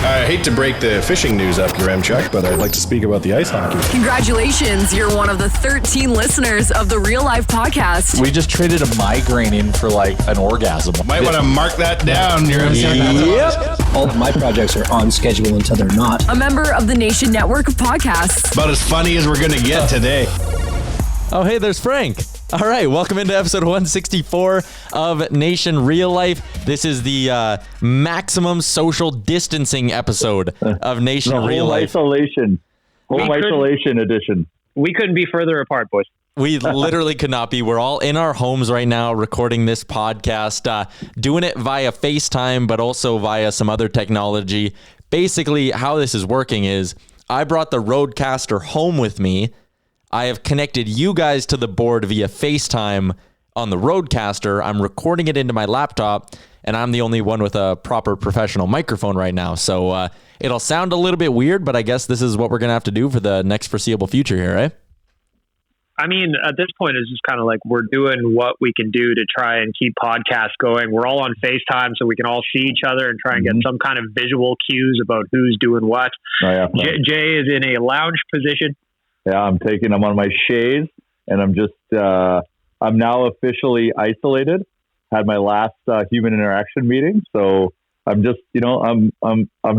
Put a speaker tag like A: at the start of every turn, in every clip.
A: I hate to break the fishing news up, Chuck, but I'd like to speak about the ice hockey.
B: Congratulations, you're one of the 13 listeners of the Real Life Podcast.
C: We just traded a migraine in for like an orgasm.
A: Might want to mark that down.
D: Yep. All of my projects are on schedule until they're not.
B: A member of the Nation Network of Podcasts.
A: About as funny as we're going to get today.
E: Oh, hey, there's Frank. All right, welcome into episode 164 of Nation Real Life. This is the maximum social distancing episode of Nation Real Life.
F: Home isolation edition.
G: We couldn't be further apart, boys.
E: We literally could not be. We're all in our homes right now recording this podcast, doing it via FaceTime, but also via some other technology. Basically, how this is working is I brought the Rodecaster home with me. I have connected you guys to the board via FaceTime on the Rodecaster. I'm recording it into my laptop, and I'm the only one with a proper professional microphone right now. So it'll sound a little bit weird, but I guess this is what we're going to have to do for the next foreseeable future here, right?
G: I mean, at this point, it's just kind of like we're doing what we can do to try and keep podcasts going. We're all on FaceTime so we can all see each other and try and get some kind of visual cues about who's doing what.
F: Oh, yeah.
G: Jay is in a lounge position.
F: Yeah, I'm on my shades, and I'm now officially isolated. Had my last human interaction meeting, so I'm just, I'm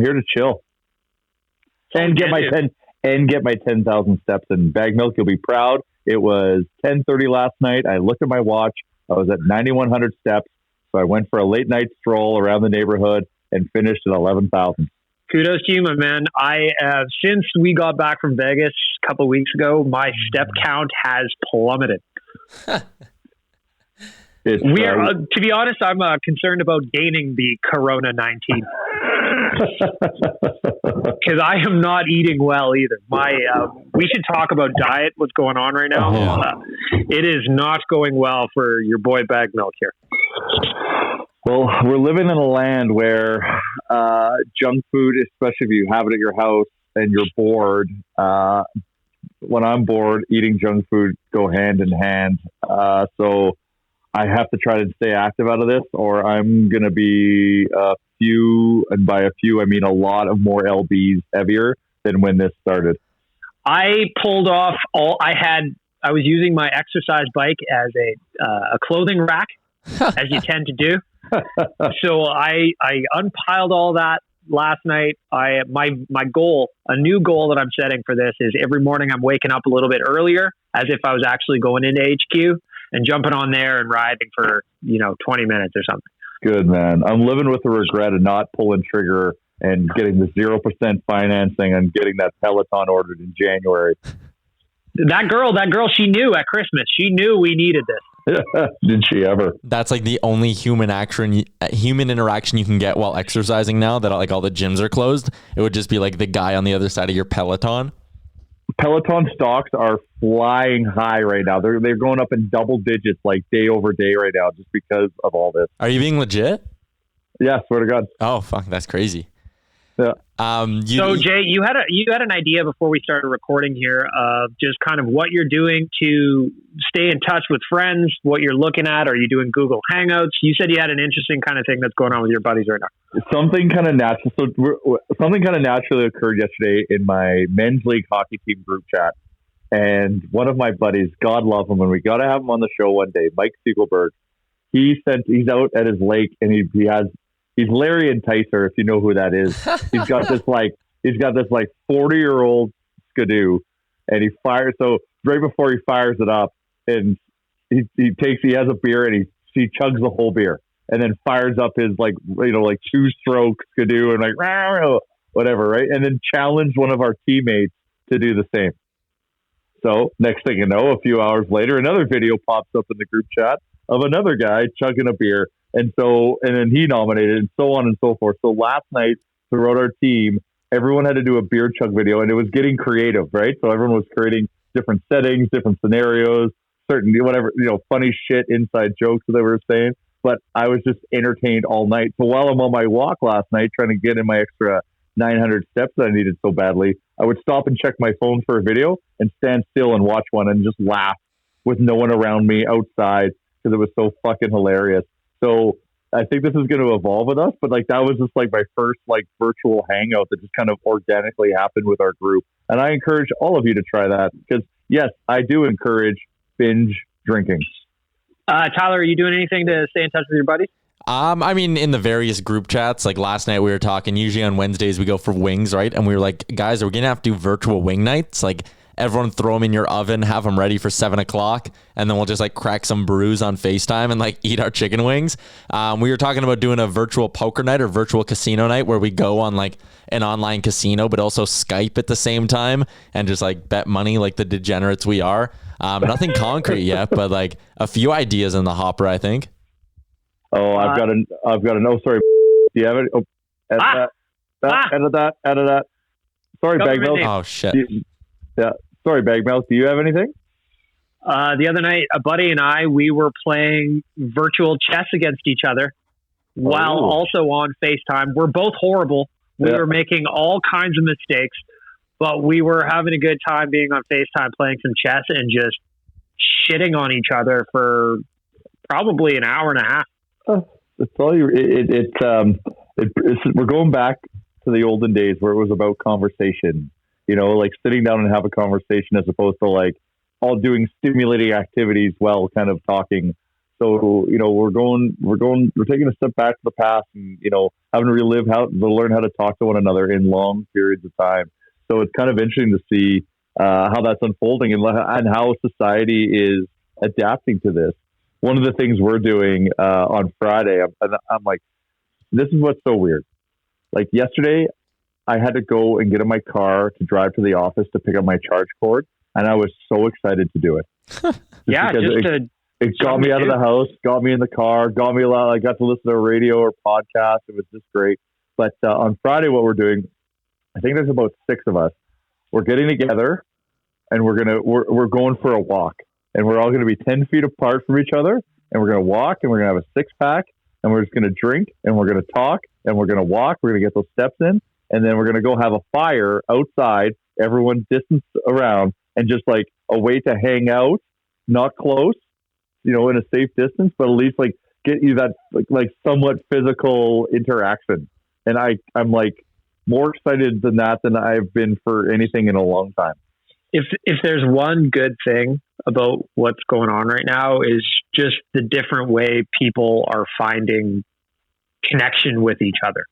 F: here to chill and get my 10,000 steps in. Baggedmilk, you'll be proud. It was 10:30 last night. I looked at my watch. I was at 9,100 steps, so I went for a late night stroll around the neighborhood and finished at 11,000.
G: Kudos to you, my man. Since we got back from Vegas a couple of weeks ago, my step count has plummeted. To be honest, I'm concerned about gaining the Corona-19 because I am not eating well either. We should talk about diet. What's going on right now? It is not going well for your boy Baggedmilk here.
F: Well, we're living in a land where junk food, especially if you have it at your house and you're bored, when I'm bored, eating junk food go hand in hand. So I have to try to stay active out of this, or I'm going to be a few, and by a few, I mean a lot of more LBs heavier than when this started. I pulled off I was using my exercise bike as a clothing rack, as you tend to do. So I unpiled all that last night. My goal, a new goal that I'm setting for this is every morning I'm waking up a little bit earlier as if I was actually going into HQ and jumping on there and riding for, 20 minutes or something. Good, man. I'm living with the regret of not pulling trigger and getting the 0% financing and getting that Peloton ordered in January.
G: That girl, she knew at Christmas. She knew we needed this.
F: Did she ever?
E: That's like the only human interaction you can get while exercising now that like all the gyms are closed. It would just be like the guy on the other side of your Peloton.
F: Peloton stocks are flying high right now. They're going up in double digits like day over day right now just because of all this.
E: Are you being legit?
F: Yeah, swear to God.
E: Oh, fuck. That's crazy.
F: Yeah.
G: So Jay, you had an idea before we started recording here of just kind of what you're doing to stay in touch with friends, what you're looking at. Are you doing Google Hangouts? You said you had an interesting kind of thing that's going on with your buddies right now.
F: Something kind of natural. So something kind of naturally occurred yesterday in my men's league hockey team group chat, and one of my buddies, God love him, and we got to have him on the show one day, Mike Siegelberg. He's out at his lake, and he's Larry Enticer, if you know who that is. He's got this 40-year-old Skidoo, and he fires. So right before he fires it up, and he has a beer and he chugs the whole beer, and then fires up his 2-stroke Skidoo and whatever, right? And then challenged one of our teammates to do the same. So next thing you know, a few hours later, another video pops up in the group chat of another guy chugging a beer. And then he nominated, and so on and so forth. So last night, throughout our team, everyone had to do a beer chug video, and it was getting creative, right? So everyone was creating different settings, different scenarios, funny shit, inside jokes that they were saying. But I was just entertained all night. So while I'm on my walk last night, trying to get in my extra 900 steps that I needed so badly, I would stop and check my phone for a video and stand still and watch one and just laugh with no one around me outside because it was so fucking hilarious. So I think this is going to evolve with us, but like that was just like my first like virtual hangout that just kind of organically happened with our group. And I encourage all of you to try that because yes, I do encourage binge drinking.
G: Tyler, are you doing anything to stay in touch with your buddies?
E: I mean, in the various group chats, like last night we were talking, usually on Wednesdays we go for wings, right? And we were like, guys, are we going to have to do virtual wing nights? Like everyone throw them in your oven, have them ready for 7:00. And then we'll just like crack some brews on FaceTime and like eat our chicken wings. We were talking about doing a virtual poker night or virtual casino night where we go on like an online casino, but also Skype at the same time and just like bet money like the degenerates we are. Nothing concrete yet, but like a few ideas in the hopper, I think.
F: Oh, I've got an. Oh, sorry. Do you have it? Oh, edit that. Sorry, Baggedmilk.
E: Oh shit.
F: Yeah. Sorry, Baggedmilk. Do you have anything?
G: The other night, a buddy and I, we were playing virtual chess against each other while also on FaceTime. We're both horrible. We were making all kinds of mistakes, but we were having a good time being on FaceTime, playing some chess and just shitting on each other for probably an hour and a half.
F: It's all you. We're going back to the olden days where it was about conversation. You know, like sitting down and have a conversation as opposed to like all doing stimulating activities while kind of talking. So you know, we're taking a step back to the past and you know having to learn how to talk to one another in long periods of time. So it's kind of interesting to see how that's unfolding and how society is adapting to this. One of the things we're doing on Friday, I'm like, this is what's so weird. Like yesterday, I had to go and get in my car to drive to the office to pick up my charge cord, and I was so excited to do it. It got me out of the house, got me in the car, got me a lot. I got to listen to a radio or podcast. It was just great. But on Friday, what we're doing, I think there's about 6 of us. We're getting together, and we're going for a walk. And we're all going to be 10 feet apart from each other. And we're going to walk and we're going to have a 6-pack and we're just going to drink and we're going to talk and we're going to walk. We're going to get those steps in. And then we're going to go have a fire outside, everyone distance around and just like a way to hang out, not close, you know, in a safe distance, but at least like get you that like somewhat physical interaction. And I'm like more excited than that than I've been for anything in a long time.
G: If there's one good thing about what's going on right now is just the different way people are finding connection with each other.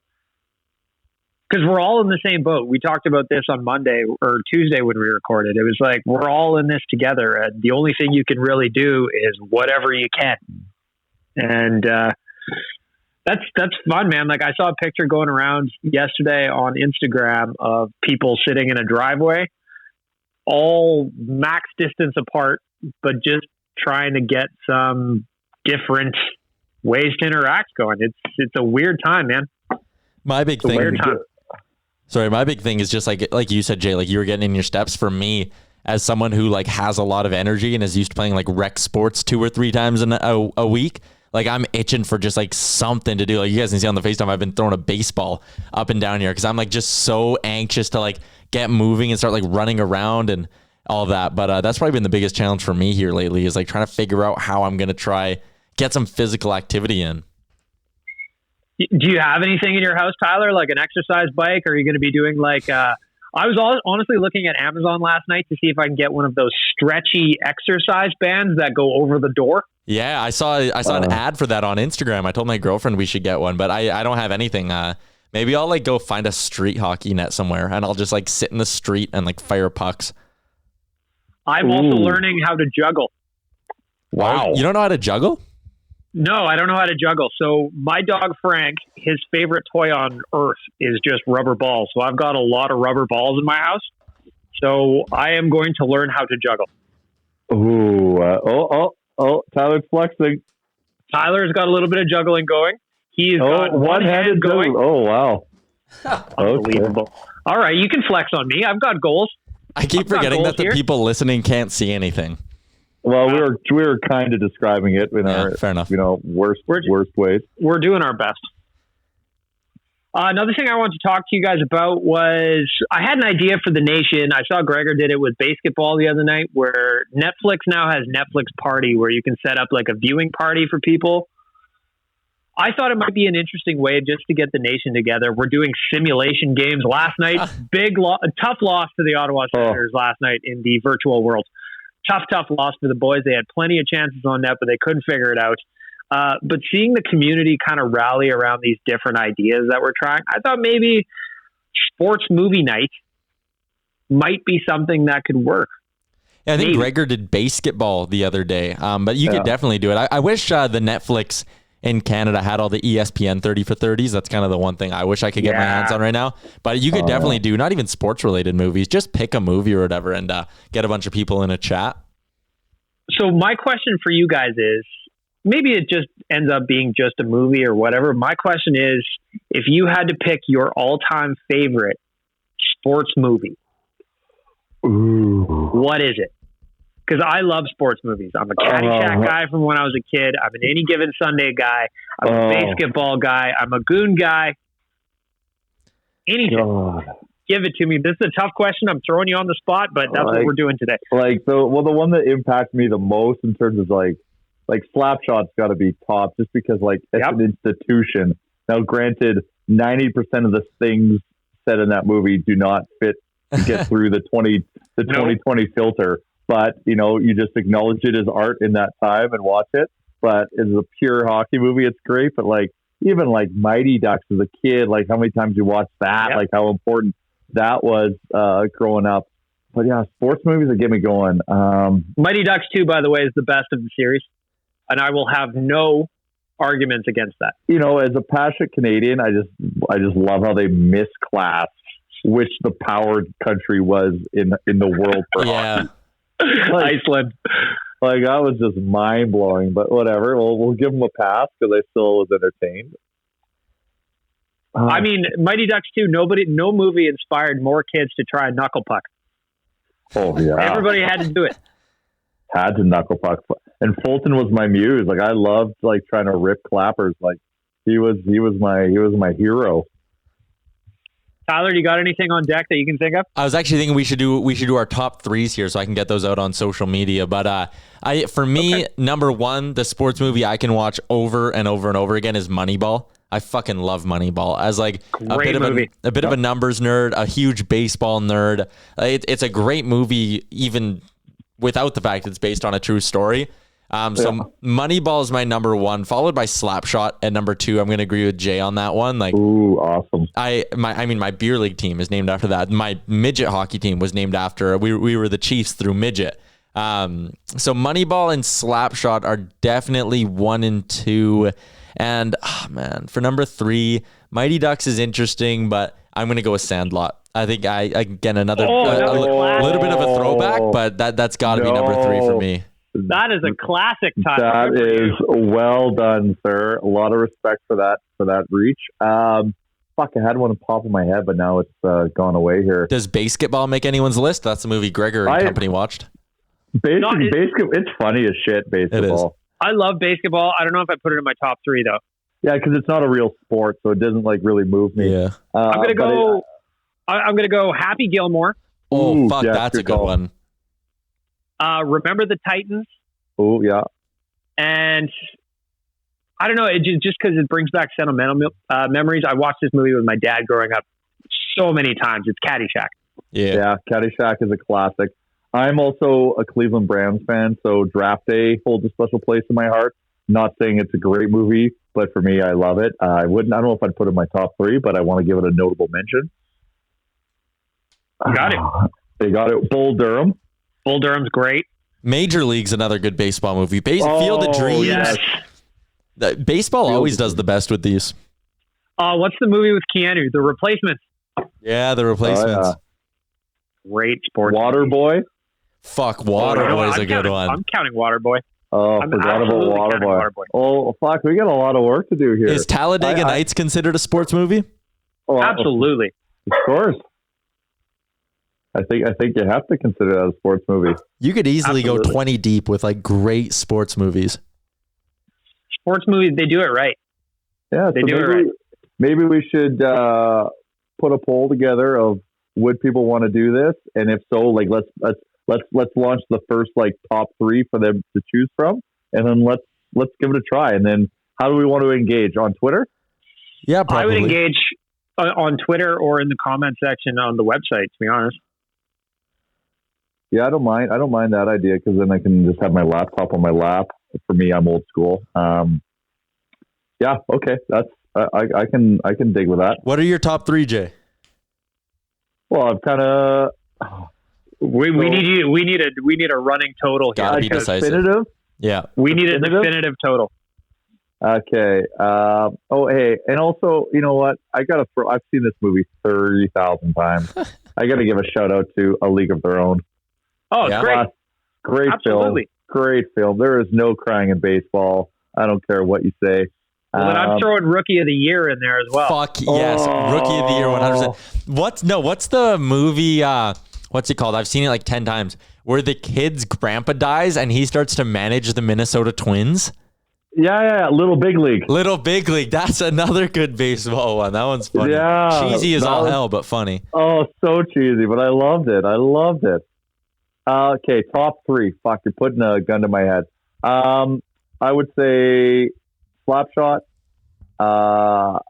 G: Because we're all in the same boat. We talked about this on Monday or Tuesday when we recorded. It was like, we're all in this together. And the only thing you can really do is whatever you can. And that's fun, man. Like I saw a picture going around yesterday on Instagram of people sitting in a driveway, all max distance apart, but just trying to get some different ways to interact going. It's a weird time, man.
E: My big thing is just like you said, Jay, like you were getting in your steps. For me, as someone who like has a lot of energy and is used to playing like rec sports 2 or 3 times in a week, like I'm itching for just like something to do. Like you guys can see on the FaceTime, I've been throwing a baseball up and down here because I'm like just so anxious to like get moving and start like running around and all that. But that's probably been the biggest challenge for me here lately is like trying to figure out how I'm going to try get some physical activity in.
G: Do you have anything in your house, Tyler, like an exercise bike? Or are you going to be doing like, I was honestly looking at Amazon last night to see if I can get one of those stretchy exercise bands that go over the door.
E: Yeah, I saw an ad for that on Instagram. I told my girlfriend we should get one, but I don't have anything. Maybe I'll like go find a street hockey net somewhere and I'll just like sit in the street and like fire pucks.
G: I'm also learning how to juggle.
E: Wow. You don't know how to juggle?
G: No, I don't know how to juggle. So my dog, Frank, his favorite toy on earth is just rubber balls. So I've got a lot of rubber balls in my house. So I am going to learn how to juggle.
F: Tyler's flexing.
G: Tyler's got a little bit of juggling going. He's got one-handed going.
F: Oh, wow.
G: Unbelievable. Okay. All right, you can flex on me. I've got goals.
E: I keep forgetting that the people listening can't see anything.
F: Well, we were kind of describing it in our,
E: fair enough.
F: Worst ways.
G: We're doing our best. Another thing I wanted to talk to you guys about was I had an idea for the nation. I saw Gregor did it with basketball the other night, where Netflix now has Netflix Party, where you can set up like a viewing party for people. I thought it might be an interesting way just to get the nation together. We're doing simulation games last night. Tough loss to the Ottawa Senators last night in the virtual world. Tough loss for the boys. They had plenty of chances on net, but they couldn't figure it out. But seeing the community kind of rally around these different ideas that we're trying, I thought maybe sports movie night might be something that could work.
E: Yeah, I think Gregor did basketball the other day, but you could definitely do it. I wish the Netflix in Canada had all the ESPN 30 for 30s. That's kind of the one thing I wish I could get my hands on right now. But you could definitely do not even sports related movies. Just pick a movie or whatever and get a bunch of people in a chat.
G: So my question for you guys is, maybe it just ends up being just a movie or whatever. My question is, if you had to pick your all-time favorite sports movie, what is it? Because I love sports movies. I'm a Caddyshack guy from when I was a kid. I'm an Any Given Sunday guy. I'm a basketball guy. I'm a Goon guy. Anything. Give it to me. This is a tough question. I'm throwing you on the spot, but that's what we're doing today.
F: The one that impacts me the most in terms of like Slapshot's got to be top, just because it's an institution. Now, granted, 90% of the things said in that movie do not fit to get through the 2020 filter. But, you just acknowledge it as art in that time and watch it. But as a pure hockey movie, it's great. But even Mighty Ducks as a kid, how many times you watched that, how important that was growing up. But yeah, sports movies that get me going.
G: Mighty Ducks 2, by the way, is the best of the series. And I will have no arguments against that.
F: As a passionate Canadian, I just love how they misclassed which the powered country was in the world for hockey.
G: Iceland.
F: That was just mind blowing, but whatever. We'll give them a pass because I still was entertained.
G: I mean, Mighty Ducks 2, no movie inspired more kids to try a knuckle puck.
F: Oh yeah.
G: Everybody had to do it.
F: Had to knuckle puck. And Fulton was my muse. I loved trying to rip clappers. He was my hero.
G: Tyler, you got anything on deck that you can think of?
E: I was actually thinking we should do our top threes here so I can get those out on social media. But for me, number one, the sports movie I can watch over and over and over again is Moneyball. I fucking love Moneyball. As a bit of a numbers nerd, a huge baseball nerd. It's a great movie, even without the fact it's based on a true story. So Moneyball is my number one, followed by Slapshot at number two. I'm going to agree with Jay on that one.
F: Ooh, awesome.
E: My beer league team is named after that. My midget hockey team was named after, we were the Chiefs through midget. So Moneyball and Slapshot are definitely 1 and 2. And for number 3, Mighty Ducks is interesting, but I'm going to go with Sandlot. I think again, another a little bit of a throwback, but that's got to be number 3 for me.
G: That is a classic, Tyler.
F: That is well done, sir. A lot of respect for that reach. I had one on top of my head, but now it's gone away here.
E: Does Basketball make anyone's list? That's the movie Gregor and company watched.
F: Basketball, it's funny as shit, Basketball.
G: I love Basketball. I don't know if I put it in my top 3, though.
F: Yeah, because it's not a real sport, so it doesn't really move me.
E: Yeah.
G: I'm gonna go Happy Gilmore.
E: Oh, fuck, that's a good one.
G: Remember the Titans.
F: Oh, yeah.
G: And I don't know, just because it brings back sentimental memories. I watched this movie with my dad growing up so many times. It's Caddyshack.
F: Yeah, Caddyshack is a classic. I'm also a Cleveland Browns fan, so Draft Day holds a special place in my heart. Not saying it's a great movie, but for me, I love it. I don't know if I'd put it in my top 3, but I want to give it a notable mention.
G: Got it.
F: They got it. Bull Durham.
G: Bull Durham's great.
E: Major League's another good baseball movie. Field of Dreams.
G: Yes.
E: Baseball always does the best with these.
G: What's the movie with Keanu? The Replacements.
E: Yeah, The Replacements.
G: Great sports.
F: Waterboy.
E: Fuck, Waterboy is a good one.
G: I'm counting Waterboy.
F: Oh, forgot about Waterboy. Oh, fuck, we got a lot of work to do here.
E: Is Talladega Nights considered a sports movie?
F: Oh,
G: absolutely.
F: Of course. I think you have to consider that a sports movie.
E: You could easily go 20 deep with great sports movies.
G: Sports movies, they do it right.
F: Yeah,
G: they do it right.
F: Maybe we should put a poll together of would people want to do this, and if so, let's launch the first top 3 for them to choose from, and then let's give it a try. And then How do we want to engage on Twitter?
E: Yeah, probably.
G: I would engage on Twitter or in the comment section on the website, to be honest.
F: Yeah, I don't mind that idea because then I can just have my laptop on my lap. For me, I'm old school. Yeah, okay, that's I can dig with that.
E: What are your top 3, Jay?
F: Well, I've kind of
G: we need a running total here.
E: Gotta be decisive.
F: Definitive.
E: Yeah,
G: we need a definitive total.
F: Okay. Hey, and also, you know what? I've seen this movie 30,000 times. I got to give a shout out to A League of Their Own.
G: Oh, it's great.
F: Great
G: Absolutely.
F: film. Great film. There is no crying in baseball. I don't care what you say.
G: Well, then I'm throwing Rookie of the Year in there as well.
E: Fuck yes, Rookie of the Year, 100%. What's the movie? What's it called? I've seen it like 10 times. Where the kid's grandpa dies and he starts to manage the Minnesota Twins.
F: Yeah. Little Big League.
E: Little Big League. That's another good baseball one. That one's funny.
F: Yeah,
E: cheesy as all hell, but funny.
F: Oh, so cheesy, but I loved it. Okay, top 3. Fuck, you're putting a gun to my head. I would say Slapshot. I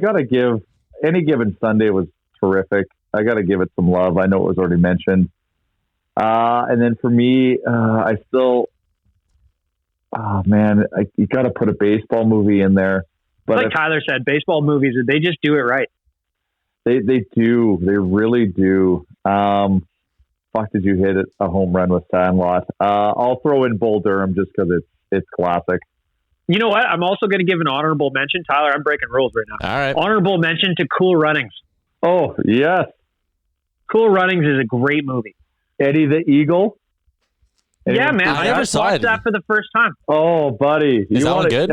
F: gotta give Any Given Sunday was terrific. I gotta give it some love. I know it was already mentioned. And then for me, you gotta put a baseball movie in there. But
G: like Tyler said, baseball movies, they just do it right.
F: They do. They really do. Fuck, did you hit a home run with Sandlot? I'll throw in Bull Durham just because it's classic.
G: You know what? I'm also going to give an honorable mention. Tyler, I'm breaking rules right now.
E: All right.
G: Honorable mention to Cool Runnings.
F: Oh, yes.
G: Cool Runnings is a great movie.
F: Eddie the Eagle?
G: Yeah, man.
E: I never saw
G: watched that for the first time.
F: Oh, buddy.
E: Is that one good?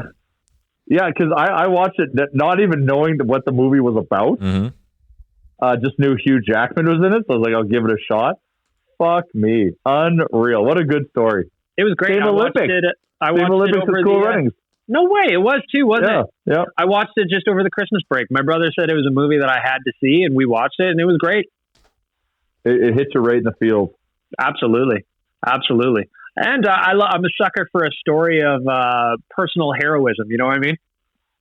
F: Yeah, because I watched it not even knowing what the movie was about.
E: Mm-hmm.
F: Just knew Hugh Jackman was in it, so I was like, I'll give it a shot. Fuck me. Unreal. What a good story.
G: It was great.
F: Same Olympics.
G: I watched
F: Olympics
G: it over
F: Cool Runnings.
G: No way. It was too, wasn't it?
F: Yeah.
G: I watched it just over the Christmas break. My brother said it was a movie that I had to see, and we watched it, and it was great.
F: It hits you right in the field.
G: Absolutely. And I'm a sucker for a story of personal heroism. You know what I mean?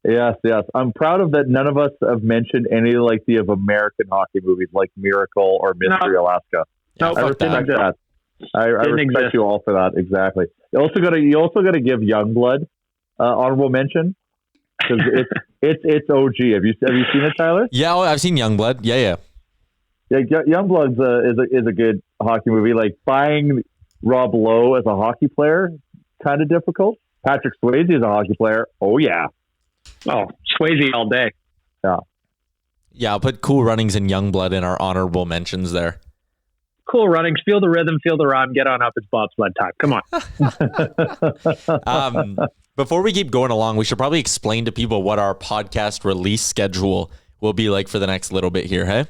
F: Yes. I'm proud of that. None of us have mentioned any of American hockey movies like Miracle or Mystery Alaska.
E: No,
F: I respect that. I respect you all for that. Exactly. You also got to give Youngblood honorable mention because it's OG. Have you seen it, Tyler?
E: Yeah, I've seen Youngblood. Yeah.
F: Youngblood is a good hockey movie. Like buying Rob Lowe as a hockey player, kind of difficult. Patrick Swayze is a hockey player. Oh yeah.
G: Oh, Swayze all day.
E: Yeah, I'll put Cool Runnings and Youngblood in our honorable mentions there.
G: Cool Runnings, feel the rhythm, feel the rhyme, get on up. It's bobsled time. Come on.
E: Before we keep going along, we should probably explain to people what our podcast release schedule will be like for the next little bit here, hey?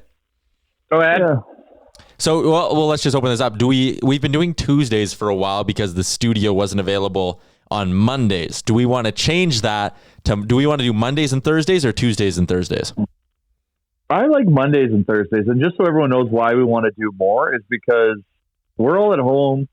G: Go ahead. Yeah.
E: So, well, let's just open this up. We've been doing Tuesdays for a while because the studio wasn't available on Mondays. Do we want to change that do we want to do Mondays and Thursdays or Tuesdays and Thursdays?
F: I like Mondays and Thursdays. And just so everyone knows why we want to do more is because we're all at home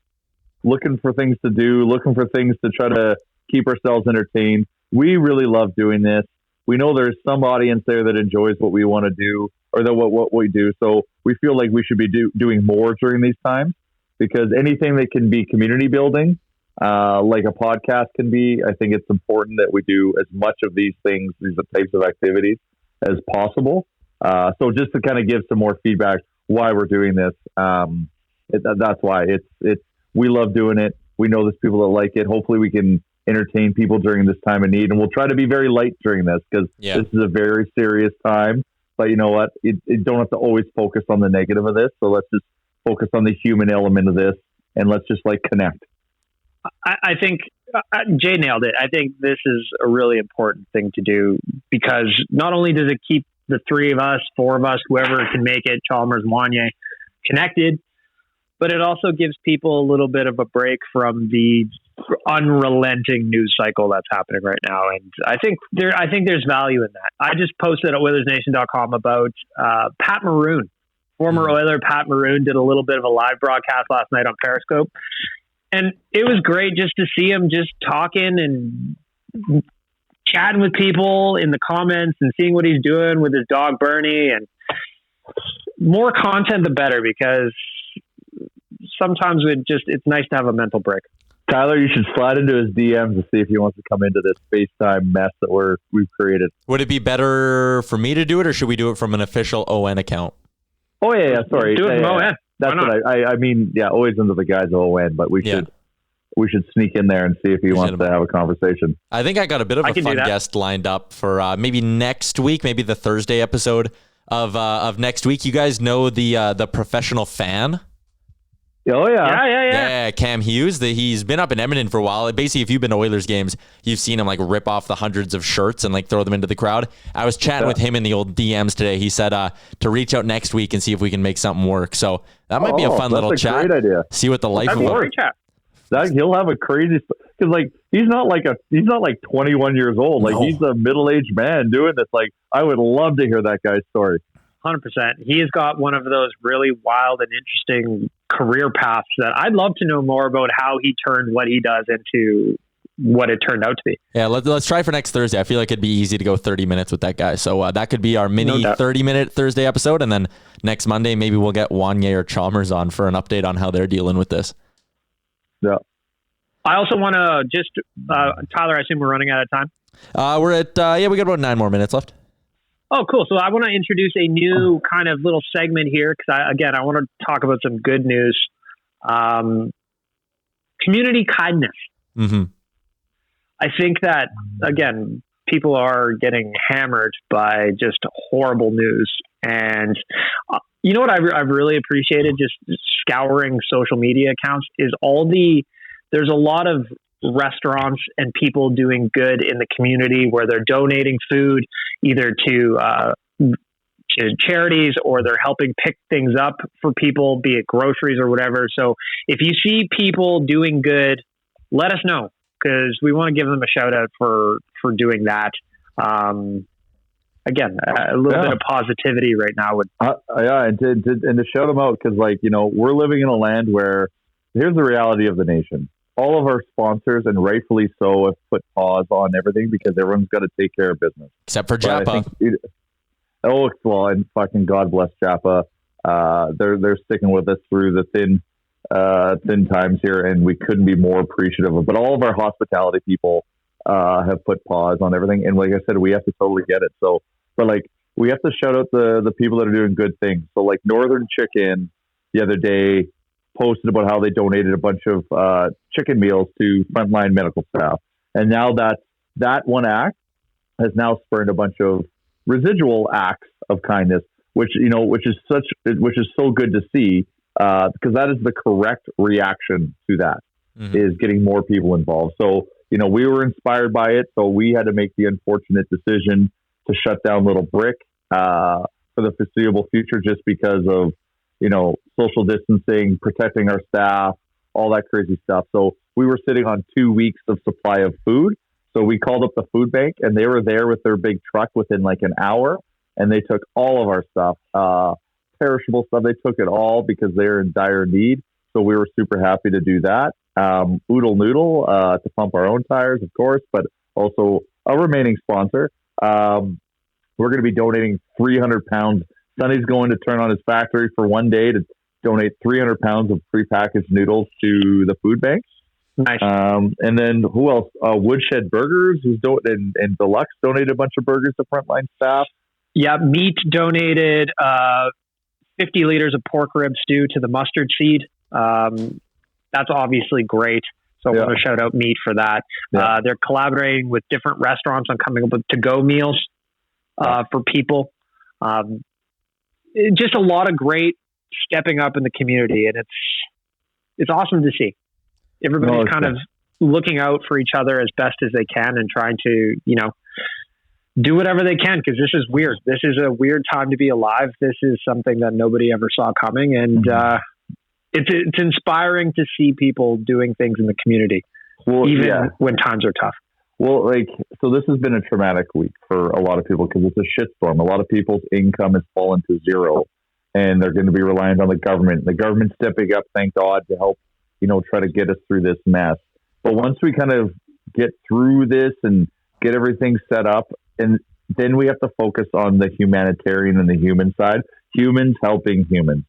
F: looking for things to do, looking for things to try to keep ourselves entertained. We really love doing this. We know there's some audience there that enjoys what we want to do or what we do. So we feel like we should be doing more during these times because anything that can be community building, like a podcast can be, I think it's important that we do as much of these things, these types of activities as possible. So just to kind of give some more feedback why we're doing this, that's why we love doing it. We know there's people that like it. Hopefully we can entertain people during this time of need, and we'll try to be very light during this because this is a very serious time. But you know what? You don't have to always focus on the negative of this. So let's just focus on the human element of this, and let's just connect.
G: I think Jay nailed it. I think this is a really important thing to do because not only does it keep the three of us, four of us, whoever can make it, Chalmers, Wanye, connected, but it also gives people a little bit of a break from the unrelenting news cycle that's happening right now. And I think there's value in that. I just posted at OilersNation.com about Pat Maroon. Former Oiler Pat Maroon did a little bit of a live broadcast last night on Periscope. And it was great just to see him just talking and chatting with people in the comments and seeing what he's doing with his dog Bernie, and more content the better, because sometimes it's nice to have a mental break.
F: Tyler, you should slide into his DMs to see if he wants to come into this FaceTime mess that we've created.
E: Would it be better for me to do it, or should we do it from an official ON account?
F: Oh yeah, sorry.
G: Do it from ON.
F: That's what I mean. Yeah, always under the guise of ON, but we should sneak in there and see if he wants to have a conversation.
E: I think I got a bit of a fun guest lined up for maybe next week, maybe the Thursday episode of next week. You guys know the professional fan?
F: Oh yeah.
E: Yeah, Cam Hughes. He's been up in Edmonton for a while. Basically, if you've been to Oilers games, you've seen him like rip off the hundreds of shirts and like throw them into the crowd. I was chatting with him in the old DMs today. He said to reach out next week and see if we can make something work. So that might be a fun little chat.
F: Great idea.
E: See what the life of
G: a chat.
F: He'll have a crazy, because like he's not like 21 years old. Like he's a middle-aged man doing this. Like I would love to hear that guy's story.
G: 100%. He has got one of those really wild and interesting career paths that I'd love to know more about, how he turned what he does into what it turned out to be.
E: Yeah, let's try for next Thursday. I feel like it'd be easy to go 30 minutes with that guy. So that could be our mini 30-minute Thursday episode. And then next Monday, maybe we'll get Wanye or Chalmers on for an update on how they're dealing with this.
F: Yeah.
G: I also want to just, Tyler, I assume we're running out of time.
E: We're at, we got about 9 more minutes left.
G: Oh, cool. So I want to introduce a new kind of little segment here, because I want to talk about some good news. Community kindness. Mm-hmm. I think that, again, people are getting hammered by just horrible news. And you know what I've really appreciated, just scouring social media accounts, is there's a lot of restaurants and people doing good in the community where they're donating food either to charities, or they're helping pick things up for people, be it groceries or whatever. So if you see people doing good, let us know, because we want to give them a shout out for doing that. Again, a little bit of positivity right now would
F: and to shout them out, because we're living in a land where, here's the reality of the nation. All of our sponsors, and rightfully so, have put pause on everything because everyone's got to take care of business.
E: Except for Japa.
F: And fucking God bless Japa. They're sticking with us through the thin times here, and we couldn't be more appreciative of. But all of our hospitality people have put pause on everything, and like I said, we have to totally get it. So, but we have to shout out the people that are doing good things. So Northern Chicken the other day posted about how they donated a bunch of chicken meals to frontline medical staff, and now that one act has now spurred a bunch of residual acts of kindness, which is so good to see, because that is the correct reaction to that, is getting more people involved. So we were inspired by it, so we had to make the unfortunate decision to shut down Little Brick for the foreseeable future, just because of social distancing, protecting our staff, all that crazy stuff. So we were sitting on 2 weeks of supply of food. So we called up the food bank, and they were there with their big truck within an hour, and they took all of our stuff, perishable stuff. They took it all because they're in dire need. So we were super happy to do that. Oodle Noodle to pump our own tires, of course, but also a remaining sponsor. We're going to be donating 300 pounds. Sonny's going to turn on his factory for one day to donate 300 pounds of prepackaged noodles to the food bank.
G: Nice.
F: And then who else? Woodshed Burgers and Deluxe donated a bunch of burgers to frontline staff.
G: Yeah, Meat donated 50 liters of pork rib stew to the Mustard Seed. That's obviously great. So I want to shout out Meat for that. Yeah. They're collaborating with different restaurants on coming up with to-go meals for people. Just a lot of great stepping up in the community, and it's awesome to see. Everybody's kind of looking out for each other as best as they can, and trying to, do whatever they can, because this is weird. This is a weird time to be alive. This is something that nobody ever saw coming, and it's inspiring to see people doing things in the community, even when times are tough.
F: Well, so this has been a traumatic week for a lot of people, because it's a shitstorm. A lot of people's income has fallen to zero, and they're going to be reliant on the government. The government's stepping up, thank God, to help, try to get us through this mess. But once we kind of get through this and get everything set up. And then we have to focus on the humanitarian and the human side, humans helping humans,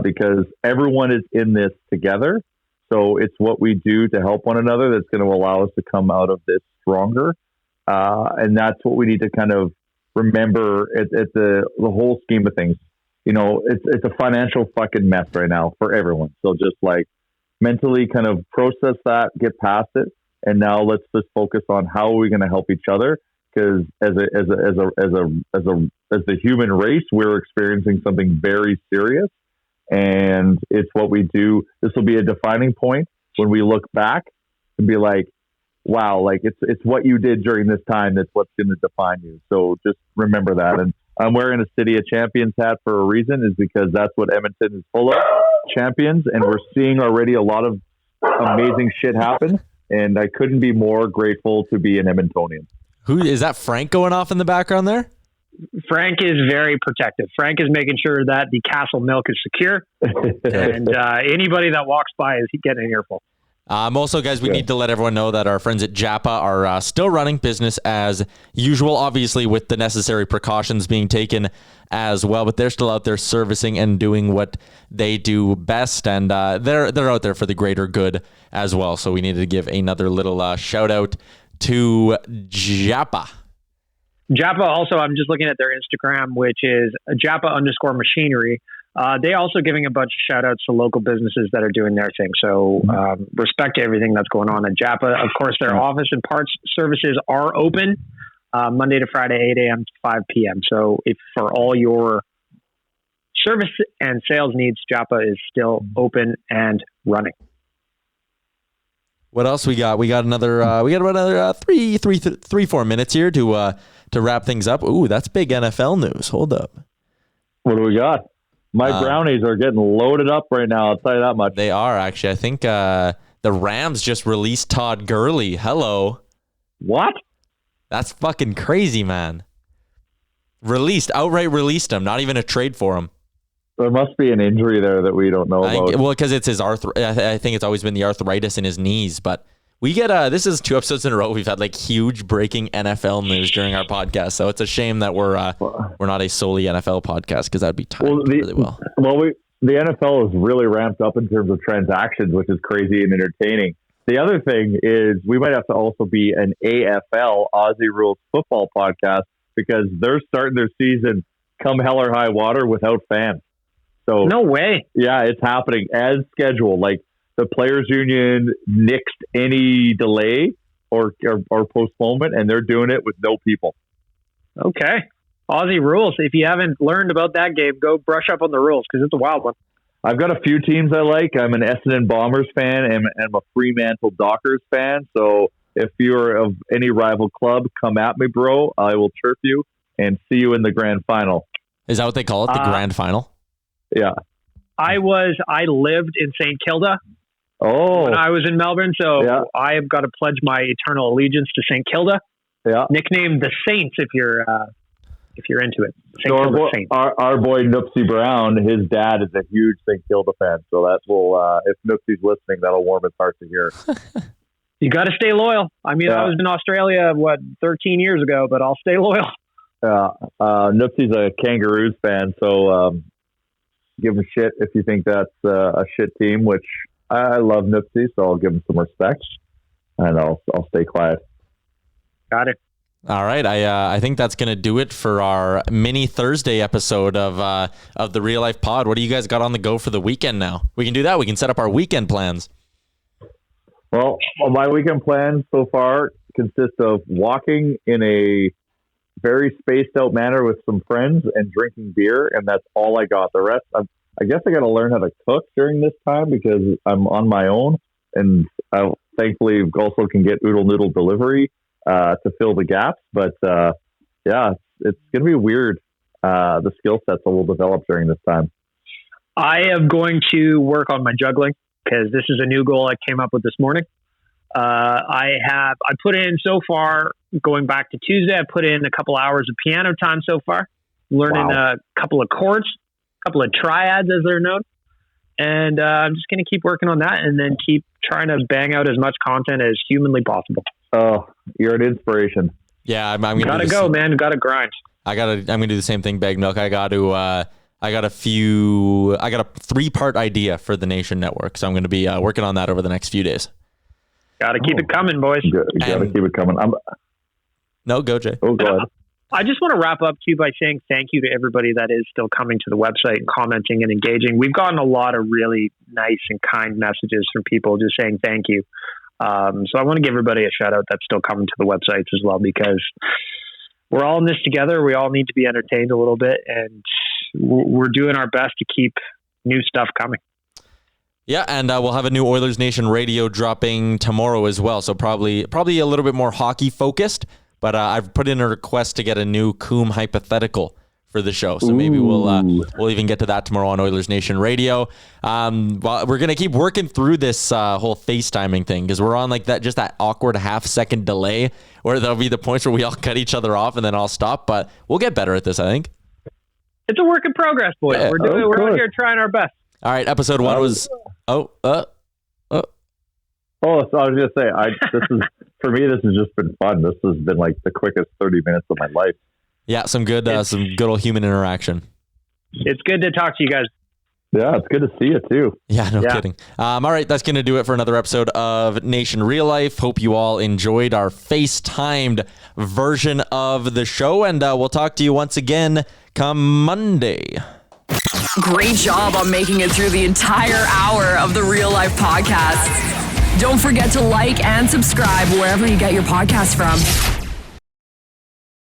F: because everyone is in this together. So it's what we do to help one another that's going to allow us to come out of this stronger. And that's what we need to kind of remember at the whole scheme of things. You know, it's a financial fucking mess right now for everyone. So just like mentally kind of process that, get past it. And now let's just focus on how are we going to help each other? Because as the human race, we're experiencing something very serious. And it's what we do. This will be a defining point when we look back and be like, wow, like it's what you did during this time that's what's going to define you. So just remember that. And I'm wearing a City of Champions hat for a reason, is because that's what Edmonton is full of, champions. And we're seeing already a lot of amazing shit happen. And I couldn't be more grateful to be an Edmontonian.
E: Who is that? Frank going off in the background there?
G: Frank is very protective. Frank is making sure that the castle milk is secure, and anybody that walks by is getting an earful.
E: Also, guys, we need to let everyone know that our friends at Japa are still running business as usual, obviously with the necessary precautions being taken as well, but they're still out there servicing and doing what they do best, and they're out there for the greater good as well. So we needed to give another little shout out to Japa.
G: Japa also, I'm just looking at their Instagram, which is Japa_machinery. They also giving a bunch of shout outs to local businesses that are doing their thing. So respect to everything that's going on at Japa. Of course, their office and parts services are open Monday to Friday, 8 a.m. to 5 p.m. So if for all your service and sales needs, Japa is still open and running.
E: What else we got? We got another. We got about another 4 minutes here to wrap things up. Ooh, that's big NFL news. Hold up.
F: What do we got? My brownies are getting loaded up right now. I'll tell you that much.
E: They are actually. I think the Rams just released Todd Gurley. Hello.
F: What?
E: That's fucking crazy, man. Outright released him. Not even a trade for him.
F: There must be an injury there that we don't know about.
E: Well, because it's his I think it's always been the arthritis in his knees. But we get this is 2 episodes in a row we've had like huge breaking NFL news during our podcast. So it's a shame that we're not a solely NFL podcast, because that'd be timed really well.
F: The NFL is really ramped up in terms of transactions, which is crazy and entertaining. The other thing is we might have to also be an AFL, Aussie Rules Football podcast, because they're starting their season come hell or high water without fans. So
G: no way.
F: Yeah, it's happening as scheduled. Like the Players Union nixed any delay or postponement, and they're doing it with no people.
G: Okay. Aussie rules. If you haven't learned about that game, go brush up on the rules, because it's a wild one.
F: I've got a few teams I like. I'm an Essendon Bombers fan and I'm a Fremantle Dockers fan. So if you're of any rival club, come at me, bro. I will chirp you and see you in the grand final.
E: Is that what they call it? The grand final?
F: Yeah.
G: I lived in St. Kilda when I was in Melbourne, so I have got to pledge my eternal allegiance to St. Kilda.
F: Yeah.
G: Nicknamed the Saints if you're into it.
F: So our boy Noopsy Brown, his dad is a huge St. Kilda fan, so that will if Noopsy's listening, that'll warm his heart to hear.
G: You got to stay loyal. I mean, I was in Australia 13 years ago, but I'll stay loyal.
F: Noopsy's a Kangaroos fan, so give him shit if you think that's a shit team, which I love Noopsy, so I'll give him some respect, and I'll stay quiet.
G: Got it.
E: All right, I think that's gonna do it for our mini Thursday episode of the Real Life Pod. What do you guys got on the go for the weekend now? We can do that. We can set up our weekend plans.
F: Well, my weekend plans so far consist of walking in a very spaced out manner with some friends and drinking beer, and that's all I got. The rest, I guess I got to learn how to cook during this time because I'm on my own, and I thankfully also can get Oodle Noodle delivery to fill the gaps. But it's going to be weird. The skill sets that will develop during this time.
G: I am going to work on my juggling because this is a new goal I came up with this morning. I put in so far, going back to Tuesday, I put in a couple hours of piano time so far, learning a couple of chords, a couple of triads as they're known. And I'm just going to keep working on that and then keep trying to bang out as much content as humanly possible.
F: Oh, you're an inspiration.
E: Yeah, I'm gonna
G: Gotta go, man. Gotta grind.
E: I'm gonna do the same thing, Baggedmilk. I got a 3-part idea for the Nation Network, so I'm gonna be working on that over the next few days.
G: Gotta keep it coming, boys.
F: Gotta keep it coming.
E: No, go Jay.
F: Oh, go ahead.
G: I just want to wrap up too by saying thank you to everybody that is still coming to the website and commenting and engaging. We've gotten a lot of really nice and kind messages from people just saying thank you. So I want to give everybody a shout out that's still coming to the websites as well, because we're all in this together. We all need to be entertained a little bit, and we're doing our best to keep new stuff coming.
E: Yeah, and we'll have a new Oilers Nation radio dropping tomorrow as well. So probably a little bit more hockey focused. But I've put in a request to get a new Coombe hypothetical for the show. So maybe we'll even get to that tomorrow on Oilers Nation Radio. Well, we're going to keep working through this whole FaceTiming thing, because we're on like that awkward half-second delay where there'll be the points where we all cut each other off and then I'll stop. But we'll get better at this, I think.
G: It's a work in progress, boys. Yeah. We're out here trying our best.
E: All right, episode 1 was...
F: Oh, so I was going to say, for me, this has just been fun. This has been like the quickest 30 minutes of my life.
E: Yeah, some good old human interaction.
G: It's good to talk to you guys.
F: Yeah, it's good to see you too.
E: Yeah, no kidding. All right, that's going to do it for another episode of Nation Real Life. Hope you all enjoyed our FaceTimed version of the show, and we'll talk to you once again come Monday.
B: Great job on making it through the entire hour of the Real Life podcast. Don't forget to like and subscribe wherever you get your podcast from.